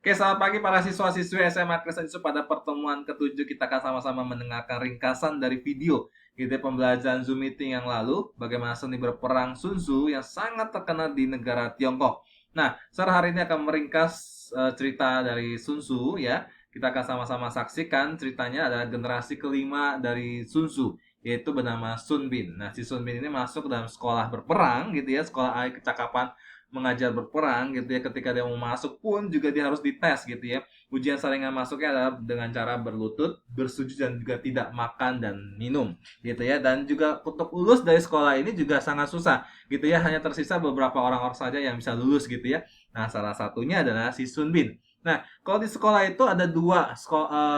Oke, selamat pagi para siswa-siswi SMA Kristen Yusuf. Pada pertemuan ketujuh kita akan sama-sama mendengarkan ringkasan dari video gitu ya, pembelajaran Zoom meeting yang lalu, bagaimana seni berperang Sun Tzu yang sangat terkenal di negara Tiongkok. Nah, secara hari ini akan meringkas cerita dari Sun Tzu ya. Kita akan sama-sama saksikan ceritanya adalah generasi kelima dari Sun Tzu, yaitu bernama Sun Bin. Nah, si Sun Bin ini masuk dalam sekolah berperang gitu ya, sekolah ahli kecakapan mengajar berperang gitu ya. Ketika dia mau masuk pun juga dia harus dites gitu ya. Ujian saringan masuknya adalah dengan cara berlutut, bersujud, dan juga tidak makan dan minum gitu ya. Dan juga untuk lulus dari sekolah ini juga sangat susah gitu ya. Hanya tersisa beberapa orang-orang saja yang bisa lulus gitu ya. Nah, salah satunya adalah si Sun Bin. Nah, kalau di sekolah itu ada dua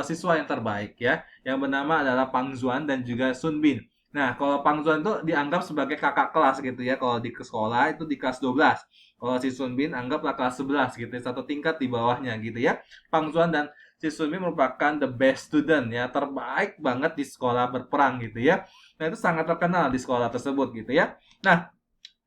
siswa yang terbaik ya, yang bernama adalah Pang Zuan dan juga Sun Bin. Nah, kalau Pang Zuan itu dianggap sebagai kakak kelas gitu ya. Kalau di sekolah itu di kelas 12. Kalau si Sun Bin anggaplah kelas 11 gitu ya, satu tingkat di bawahnya gitu ya. Pang Zuan dan si Sun Bin merupakan the best student ya, terbaik banget di sekolah berperang gitu ya. Nah, itu sangat terkenal di sekolah tersebut gitu ya. Nah,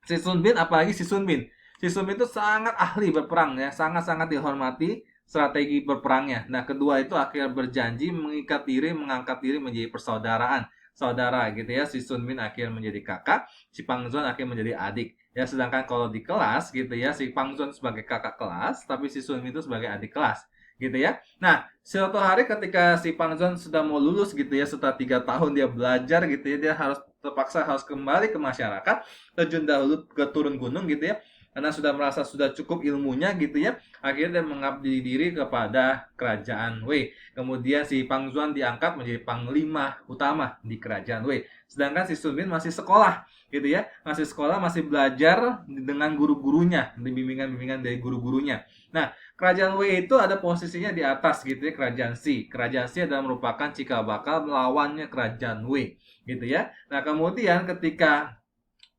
si Sun Bin, apalagi si Sun Bin. Si Sun Bin itu sangat ahli berperang ya, sangat-sangat dihormati strategi berperangnya. Nah, kedua itu akhirnya berjanji mengikat diri, mengangkat diri menjadi persaudaraan. Saudara gitu ya, si Sun Bin akhirnya menjadi kakak, si Pang Zuan akhirnya menjadi adik. Ya, sedangkan kalau di kelas gitu ya, si Pang Zuan sebagai kakak kelas, tapi si Sun Bin itu sebagai adik kelas gitu ya. Nah, suatu hari ketika si Pang Zuan sudah mau lulus gitu ya, setelah 3 tahun dia belajar gitu ya, dia harus terpaksa harus kembali ke masyarakat, terjun dahulu ke turun gunung gitu ya, karena sudah merasa sudah cukup ilmunya gitu ya. Akhirnya dia mengabdi diri kepada kerajaan Wei. Kemudian si Pang Zuan diangkat menjadi panglima utama di kerajaan Wei. Sedangkan si Sun Bin masih sekolah gitu ya, masih sekolah, masih belajar dengan guru-gurunya, di bimbingan-bimbingan dari guru-gurunya. Nah, kerajaan Wei itu ada posisinya di atas gitu ya, kerajaan Xi. Kerajaan Xi adalah merupakan cikal bakal melawannya kerajaan Wei gitu ya. Nah, kemudian ketika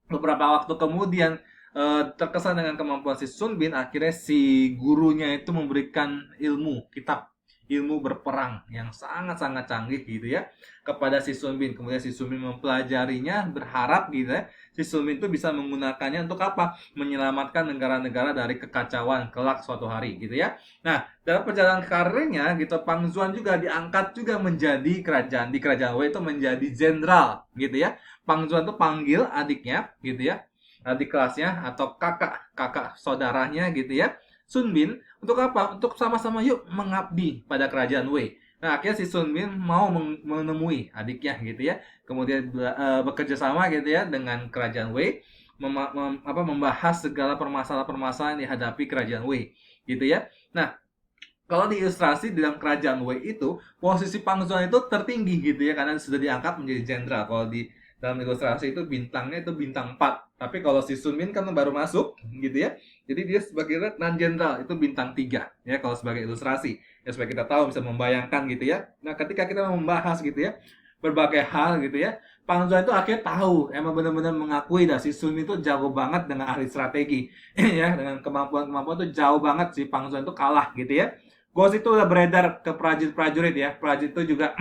beberapa waktu kemudian terkesan dengan kemampuan si Sun Bin, akhirnya si gurunya itu memberikan ilmu kitab, ilmu berperang yang sangat-sangat canggih gitu ya kepada si Sun Bin. Kemudian si Sun Bin mempelajarinya, berharap gitu ya si Sun Bin itu bisa menggunakannya untuk apa? Menyelamatkan negara-negara dari kekacauan kelak suatu hari gitu ya. Nah, dalam perjalanan karirnya gitu, Pang Zuan juga diangkat juga menjadi kerajaan di kerajaan Wei itu menjadi jenderal gitu ya. Pang Zuan tuh panggil adiknya gitu ya, adik kelasnya atau kakak saudaranya gitu ya, Sun Bin, untuk apa? Untuk sama-sama yuk mengabdi pada kerajaan Wei. Nah, akhirnya si Sun Bin mau menemui adiknya gitu ya, kemudian bekerja sama gitu ya dengan kerajaan Wei, membahas segala permasalahan-permasalahan yang dihadapi kerajaan Wei gitu ya. Nah, kalau di ilustrasi di dalam kerajaan Wei itu, posisi Pang Zuan itu tertinggi gitu ya, karena sudah diangkat menjadi jenderal. Kalau di dalam ilustrasi itu bintangnya itu bintang 4. Tapi kalau si Sun Min kan baru masuk gitu ya. Jadi dia sebagai letnan jenderal itu bintang 3 ya kalau sebagai ilustrasi. Ya supaya kita tahu, bisa membayangkan gitu ya. Nah, ketika kita membahas gitu ya berbagai hal gitu ya, Pang Zuan itu akhirnya tahu, emang benar-benar mengakui dah si Sun itu jago banget dengan ahli strategi ya, dengan kemampuan-kemampuan itu jauh banget, si Pang Zuan itu kalah gitu ya. Ghost itu udah beredar ke prajurit-prajurit ya. Prajurit itu juga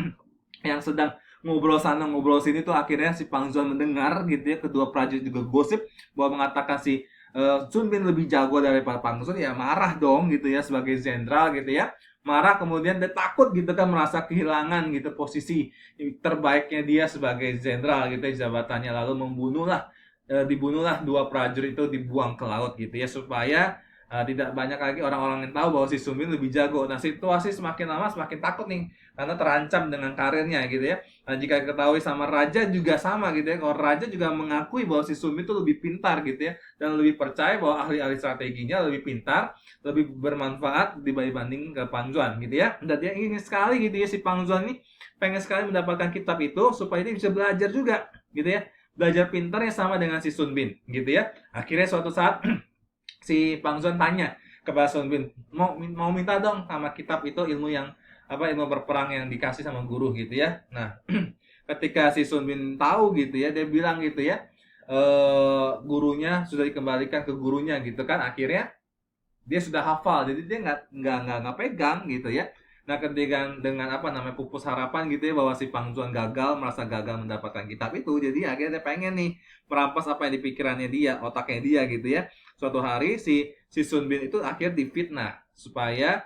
yang sedang ngobrol sana ngobrol sini tuh akhirnya si Pang Zuan mendengar gitu ya, kedua prajurit juga gosip bahwa mengatakan si Sun Bin lebih jago daripada Pang Zuan, ya marah dong gitu ya sebagai jenderal gitu ya. Marah, kemudian dia takut gitu kan, merasa kehilangan gitu posisi terbaiknya dia sebagai jenderal gitu ya, jabatannya, lalu dibunuhlah dua prajurit itu, dibuang ke laut gitu ya, supaya tidak banyak lagi orang-orang yang tahu bahwa si Sun Bin lebih jago. Nah, situasi semakin lama semakin takut nih, karena terancam dengan karirnya gitu ya. Nah, jika diketahui sama raja juga sama gitu ya. Kalau raja juga mengakui bahwa si Sun Bin itu lebih pintar gitu ya, dan lebih percaya bahwa ahli-ahli strateginya lebih pintar, lebih bermanfaat dibanding ke Pang Zuan gitu ya. Dan dia ingin sekali gitu ya, si Pang Zuan ini pengen sekali mendapatkan kitab itu supaya dia bisa belajar juga gitu ya. Belajar pintarnya sama dengan si Sun Bin gitu ya. Akhirnya suatu saat si Bang Zon tanya kepada Sun Bin, mau minta dong sama kitab itu, ilmu yang ilmu berperang yang dikasih sama guru gitu ya. Nah, ketika si Sun Bin tahu gitu ya, dia bilang gitu ya, gurunya sudah dikembalikan ke gurunya gitu kan. Akhirnya dia sudah hafal, jadi dia nggak pegang gitu ya. Nah, ketika dengan pupus harapan gitu ya, bahwa si Pang Zuan merasa gagal mendapatkan kitab itu, jadi akhirnya dia pengen nih merampas apa yang di pikirannya dia, otaknya dia gitu ya. Suatu hari si Sun Bin itu akhirnya difitnah supaya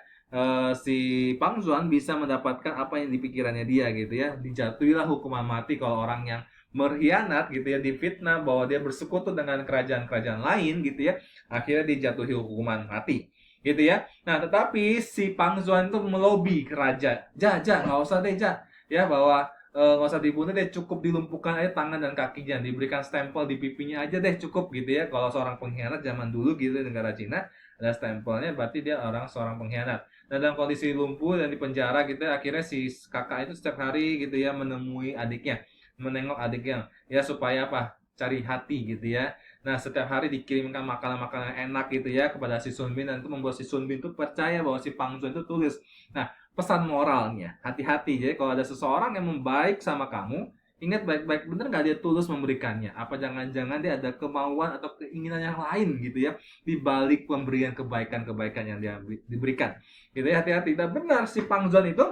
si Pang Zuan bisa mendapatkan apa yang dipikirannya dia gitu ya. Dijatuhilah hukuman mati kalau orang yang berkhianat gitu ya, difitnah bahwa dia bersekutu dengan kerajaan-kerajaan lain gitu ya, akhirnya dijatuhi hukuman mati gitu ya. Nah tetapi si Pang Zuan itu melobi ke raja, nggak usah deh ya, bahwa nggak usah dibunuh deh, cukup dilumpuhkan aja tangan dan kakinya, diberikan stempel di pipinya aja deh cukup gitu ya. Kalau seorang pengkhianat zaman dulu gitu di negara Cina ada stempelnya, berarti dia seorang pengkhianat. Nah, dalam kondisi lumpuh dan di penjara gitu ya, akhirnya si kakak itu setiap hari gitu ya menemui adiknya, menengok adiknya ya supaya apa? Cari hati gitu ya. Nah, setiap hari dikirimkan makanan-makanan enak gitu ya kepada si Sun Bin, dan itu membuat si Sun Bin itu percaya bahwa si Pang Zuan itu tulis. Nah, pesan moralnya, hati-hati. Jadi kalau ada seseorang yang membaik sama kamu, ingat baik-baik, bener nggak dia tulus memberikannya? Apa jangan-jangan dia ada kemauan atau keinginan yang lain gitu ya di balik pemberian kebaikan-kebaikan yang dia diberikan? Gitu ya, hati-hati. Dan benar si Pang Zuan itu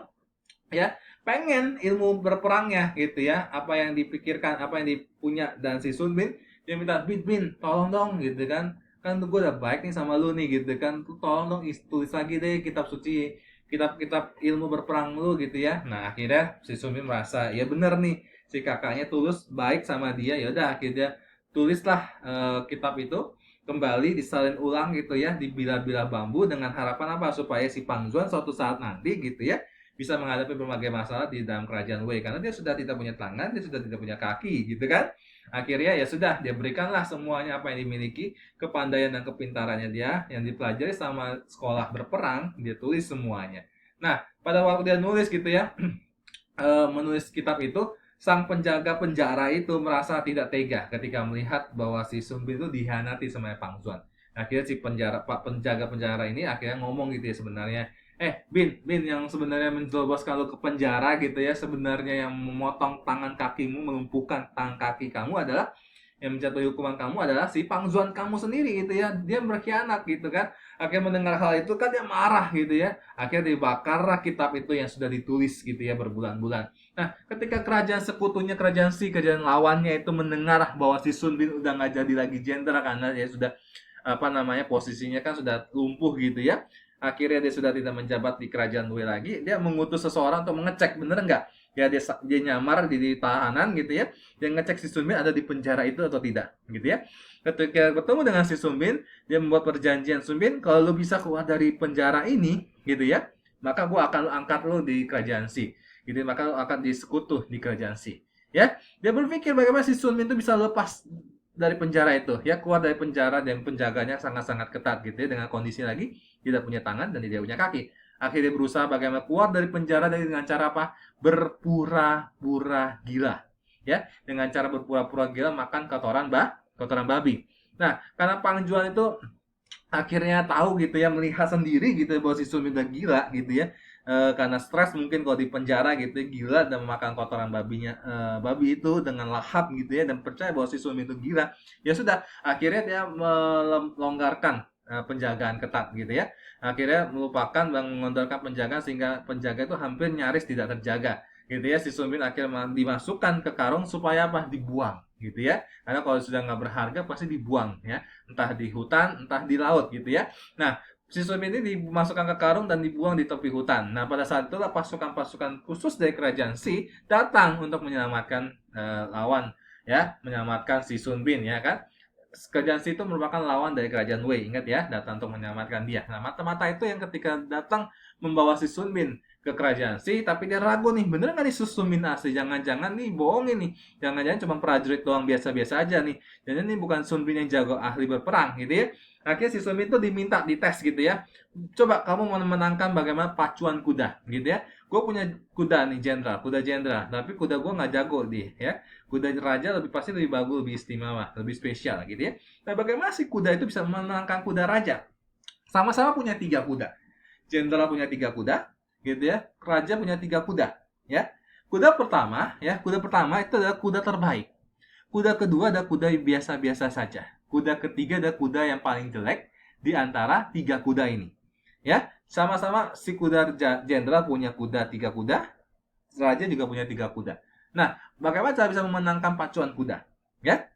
ya pengen ilmu berperangnya gitu ya, apa yang dipikirkan, apa yang dipunya, dan si Sun Bin dia minta, Bin tolong dong gitu kan gue udah baik nih sama lu nih gitu kan, tolong dong tulis lagi deh kitab suci, kitab-kitab ilmu berperang lu gitu ya. Nah akhirnya si Sun Bin merasa ya bener nih si kakaknya tulus baik sama dia, ya udah akhirnya tulislah kitab itu kembali, disalin ulang gitu ya di bila-bila bambu, dengan harapan apa, supaya si Pang Zuan suatu saat nanti gitu ya bisa menghadapi berbagai masalah di dalam kerajaan Wei, karena dia sudah tidak punya tangan, dia sudah tidak punya kaki gitu kan. Akhirnya ya sudah, dia berikanlah semuanya apa yang dimiliki, kepandaian dan kepintarannya dia yang dipelajari sama sekolah berperang, dia tulis semuanya. Nah pada waktu dia nulis gitu ya, menulis kitab itu, sang penjaga penjara itu merasa tidak tega ketika melihat bahwa si Sun Bin itu dihianati sama Pang Zuan. Akhirnya si penjaga penjara ini akhirnya ngomong gitu ya, sebenarnya Bin yang sebenarnya menjebloskan lu ke penjara gitu ya, sebenarnya yang memotong tangan kakimu, melumpuhkan tangan kaki kamu adalah, yang menjatuhi hukuman kamu adalah si Pang Zuan kamu sendiri gitu ya, dia berkhianat gitu kan. Akhirnya mendengar hal itu kan dia marah gitu ya, akhirnya dibakarlah kitab itu yang sudah ditulis gitu ya berbulan-bulan. Nah ketika kerajaan sekutunya, kerajaan lawannya itu mendengar bahwa si Sun Bin udah nggak jadi lagi jenderal karena ya sudah apa namanya, posisinya kan sudah lumpuh gitu ya, akhirnya dia sudah tidak menjabat di kerajaan Wei lagi, dia mengutus seseorang untuk mengecek bener nggak ya dia nyamar di tahanan gitu ya, dia ngecek si Sun Bin ada di penjara itu atau tidak gitu ya. Ketika ketemu dengan si Sun Bin, dia membuat perjanjian, Sun Bin kalau lu bisa keluar dari penjara ini gitu ya, maka gua akan angkat lu di kerajaan Si gitu, maka lu akan disekutu di kerajaan Si ya. Dia berpikir bagaimana si Sun Bin itu bisa lepas dari penjara itu ya, keluar dari penjara, dan penjaganya sangat-sangat ketat gitu ya, dengan kondisi lagi tidak punya tangan dan tidak punya kaki. Akhirnya berusaha bagaimana keluar dari penjara dengan cara apa? Berpura-pura gila ya, dengan cara berpura-pura gila makan kotoran babi. Nah karena Pang Juan itu akhirnya tahu gitu ya, melihat sendiri gitu ya, bahwa si Sun udah gila gitu ya, karena stres mungkin kalau di penjara gitu ya, gila dan memakan kotoran babi itu dengan lahap gitu ya, dan percaya bahwa si Sun itu gila. Ya sudah, akhirnya dia melonggarkan penjagaan ketat gitu ya, akhirnya melupakan dan mengontorkan penjagaan, sehingga penjaga itu hampir nyaris tidak terjaga gitu ya. Si Sun Bin akhirnya dimasukkan ke karung supaya apa, dibuang gitu ya, karena kalau sudah nggak berharga pasti dibuang ya, entah di hutan, entah di laut gitu ya. Nah, si Sun ini dimasukkan ke karung dan dibuang di tepi hutan. Nah, pada saat itulah pasukan-pasukan khusus dari kerajaan Si datang untuk menyelamatkan lawan ya, menyelamatkan si Sun Bin ya kan. Kerajaan Si itu merupakan lawan dari kerajaan Wei, ingat ya, datang untuk menyelamatkan dia. Nah, mata-mata itu yang ketika datang membawa si Sun Bin ke kerajaan Si, tapi dia ragu nih, bener nggak nih Sun Bin asli? Jangan-jangan nih bohongin nih, jangan-jangan cuma prajurit doang biasa-biasa aja nih. Jadi ini bukan Sun Bin yang jago ahli berperang gitu ya. Akhirnya si Sun Bin itu diminta dites gitu ya. Coba kamu menangkan bagaimana pacuan kuda gitu ya. Gue punya kuda nih kuda jenderal, tapi kuda gue nggak jago dia ya. Kuda raja lebih pasti lebih bagus, lebih istimewa, lebih spesial gitu ya. Nah bagaimana sih kuda itu bisa menangkan kuda raja? Sama-sama punya 3 kuda. Jenderal punya 3 kuda gitu ya. Raja punya 3 kuda ya. Kuda pertama itu adalah kuda terbaik. Kuda kedua ada kuda biasa-biasa saja. Kuda ketiga ada kuda yang paling jelek di antara 3 kuda ini. Ya, sama-sama si kuda jenderal punya 3 kuda, raja juga punya 3 kuda. Nah, bagaimana cara bisa memenangkan pacuan kuda? Ya,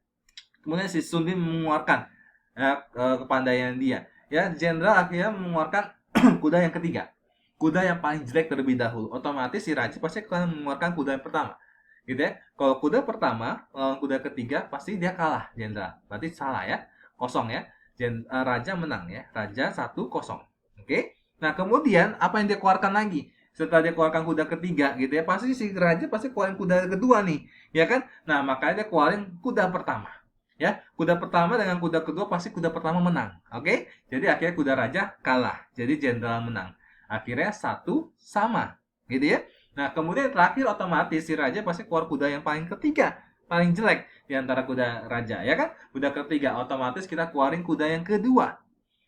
kemudian si Sun Bin mengeluarkan kepandaian dia. Ya, jenderal akhirnya mengeluarkan kuda yang ketiga. kuda yang paling jelek terlebih dahulu. Otomatis si raja pasti akan mengeluarkan kuda yang pertama. Gitu ya. Kalau kuda pertama lawan kuda ketiga pasti dia kalah, jenderal. Berarti salah ya. Kosong ya. Raja menang ya. Raja 1-0. Oke. Nah, kemudian apa yang dia keluarkan lagi? Setelah dia keluarkan kuda ketiga gitu ya, pasti si raja pasti keluarin kuda kedua nih, ya kan? Nah, makanya dia keluarin kuda pertama. Ya, kuda pertama dengan kuda kedua pasti kuda pertama menang. Oke? Jadi akhirnya kuda raja kalah. Jadi jenderal menang. Akhirnya 1-1 gitu ya. Nah, kemudian terakhir otomatis si raja pasti keluar kuda yang paling ketiga, paling jelek di antara kuda raja, ya kan? Kuda ketiga otomatis kita keluarin kuda yang kedua.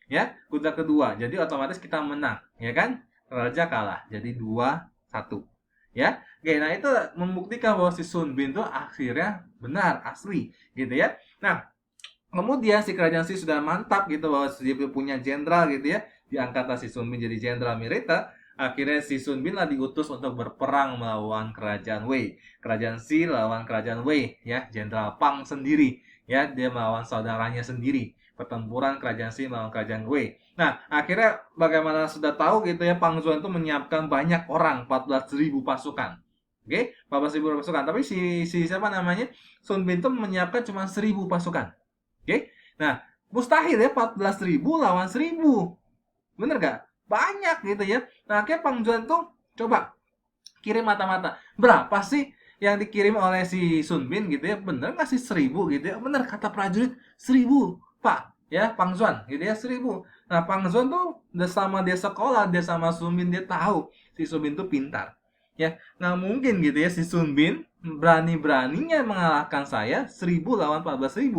Ya, kuda kedua. Jadi otomatis kita menang, ya kan? Raja kalah. Jadi 2-1. Ya. Oke, nah itu membuktikan bahwa si Sun Bin itu akhirnya benar, asli, gitu ya. Nah, kemudian si kerajaan Si sudah mantap gitu bahwa dia punya jenderal gitu ya. Diangkatlah si Sun Bin jadi jenderal militer. Akhirnya si Sun Bin lah diutus untuk berperang melawan kerajaan Wei. Kerajaan Si lawan kerajaan Wei ya, Jenderal Pang sendiri ya, dia melawan saudaranya sendiri. Pertempuran kerajaan Si melawan kerajaan Wei. Nah, akhirnya bagaimana sudah tahu gitu ya, Pang Zuan itu menyiapkan banyak orang, 14.000 pasukan. Oke, 14.000 pasukan. Tapi si siapa namanya? Sun Bin itu menyiapkan cuma 1.000 pasukan. Oke. Nah, mustahil ya 14.000 lawan 1.000. Bener gak? Banyak gitu ya. Nah, akhirnya Pang Juan tuh coba kirim mata-mata. Berapa sih yang dikirim oleh si Sun Bin gitu ya? Bener gak sih 1.000 gitu ya? Bener kata prajurit 1.000, Pak. Ya, Pang Zuan gitu ya 1.000. Nah, Pang Zuan tuh udah sama dia sekolah, dia sama Sun Bin, dia tahu si Sun Bin tuh pintar. Ya, nggak mungkin gitu ya si Sun Bin berani-beraninya mengalahkan saya 1.000 lawan 14.000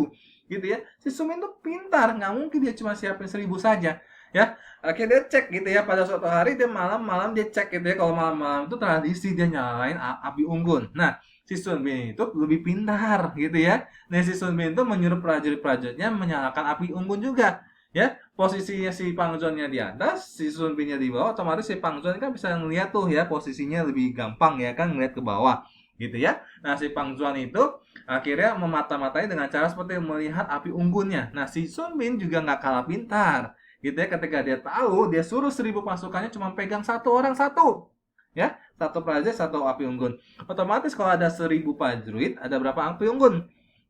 gitu ya. Si Sun Bin tuh pintar, nggak mungkin dia cuma siapin 1.000 saja. Ya, akhirnya dia cek gitu ya, pada suatu hari dia malam-malam dia cek gitu ya, kalau malam-malam itu tradisi dia nyalain api unggun. Nah, si Sun Bin itu lebih pintar gitu ya. Nah, si Sun Bin itu menyuruh prajurit-prajuritnya menyalakan api unggun juga. Ya, posisinya si Pang Zuan-nya di atas, si Sun Bin-nya di bawah, otomatis si Pang Zuan kan bisa ngeliat tuh ya, posisinya lebih gampang ya kan, ngeliat ke bawah gitu ya. Nah, si Pang Zuan itu akhirnya memata-matai dengan cara seperti melihat api unggunnya. Nah, si Sun Bin juga nggak kalah pintar gitu ya, ketika dia tahu dia suruh 1.000 pasukannya cuma pegang satu orang satu ya, satu prajurit satu api unggun. Otomatis kalau ada 1.000 prajurit ada berapa api unggun?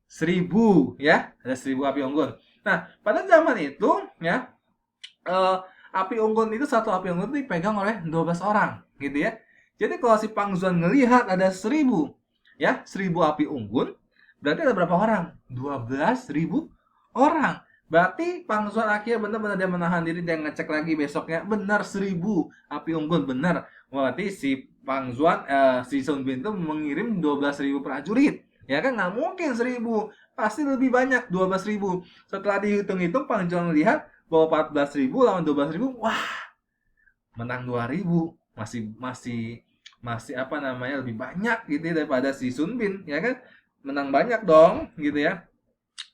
1.000 ya, ada 1.000 api unggun. Nah, pada zaman itu ya, api unggun itu, satu api unggun itu dipegang oleh 12 orang gitu ya. Jadi kalau si Pang Zuan ngelihat ada 1.000 ya, 1.000 api unggun, berarti ada berapa orang? 12.000 orang. Berarti Pang Zuan akhirnya benar-benar dia menahan diri, dia ngecek lagi besoknya, benar 1.000 api unggun, benar. Berarti si Pang Zuan, si Sun Bin itu mengirim 12.000 prajurit. Ya kan nggak mungkin 1.000, pasti lebih banyak 12.000. Setelah dihitung-hitung Pang Zuan melihat bahwa 14.000 lawan 12.000, wah, menang 2.000. Masih masih masih apa namanya, lebih banyak gitu ya daripada si Sun Bin, ya kan? Menang banyak dong gitu ya.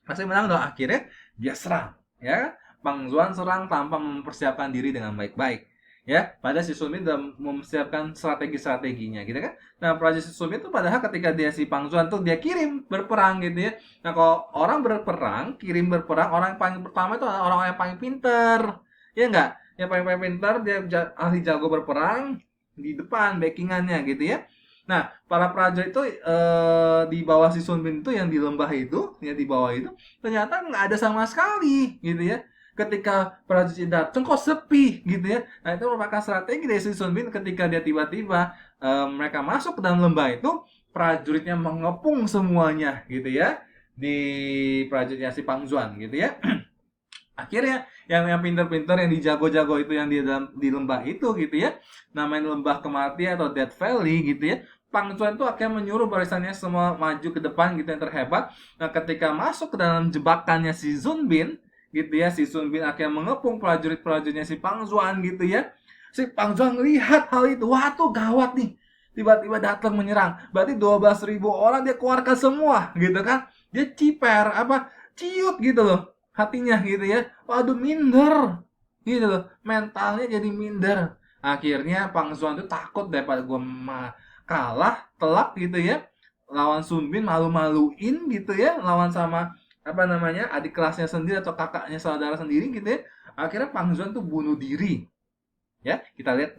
Masih menang dong, akhirnya dia serang ya. Pang Zuan serang tanpa mempersiapkan diri dengan baik-baik ya. Pada si Sun Bin sudah mempersiapkan strategi-strateginya gitu kan. Nah, prajurit si Sun Bin itu padahal ketika dia si Pang Zuan tuh dia kirim berperang gitu ya. Nah, kalau orang berperang, kirim berperang, orang yang paling pertama itu adalah orang yang paling pintar, ya enggak? Yang paling pintar, dia ahli jago berperang di depan backingannya gitu ya. Nah, para prajurit itu di bawah si Sun Bin itu, yang di lembah itu, yang di bawah itu, ternyata nggak ada sama sekali, gitu ya. Ketika prajurit datang kok sepi, gitu ya. Nah, itu merupakan strategi dari si Sun Bin ketika dia tiba-tiba mereka masuk ke dalam lembah itu, prajuritnya mengepung semuanya, gitu ya, di prajuritnya si Pang Zuan, gitu ya. Akhirnya yang pinter-pinter, yang dijago-jago itu, yang di lembah itu gitu ya, namanya lembah kematian atau Death Valley gitu ya. Pang Zuan itu akhirnya menyuruh barisannya semua maju ke depan gitu, yang terhebat. Nah, ketika masuk ke dalam jebakannya si Sun Bin gitu ya, si Sun Bin akhirnya mengepung prajurit-prajuritnya si Pang Zuan gitu ya. Si Pang Zuan lihat hal itu, wah tuh gawat nih, tiba-tiba datang menyerang. Berarti 12.000 orang dia keluarkan semua gitu kan. Dia ciper apa, ciut gitu loh hatinya gitu ya. Waduh, minder gitu loh, mentalnya jadi minder. Akhirnya Pang Zuan tuh takut daripada gue kalah telak gitu ya, lawan Sun Bin, malu-maluin gitu ya, lawan sama apa namanya, adik kelasnya sendiri atau kakaknya saudara sendiri gitu ya. Akhirnya Pang Zuan tuh bunuh diri ya. Kita lihat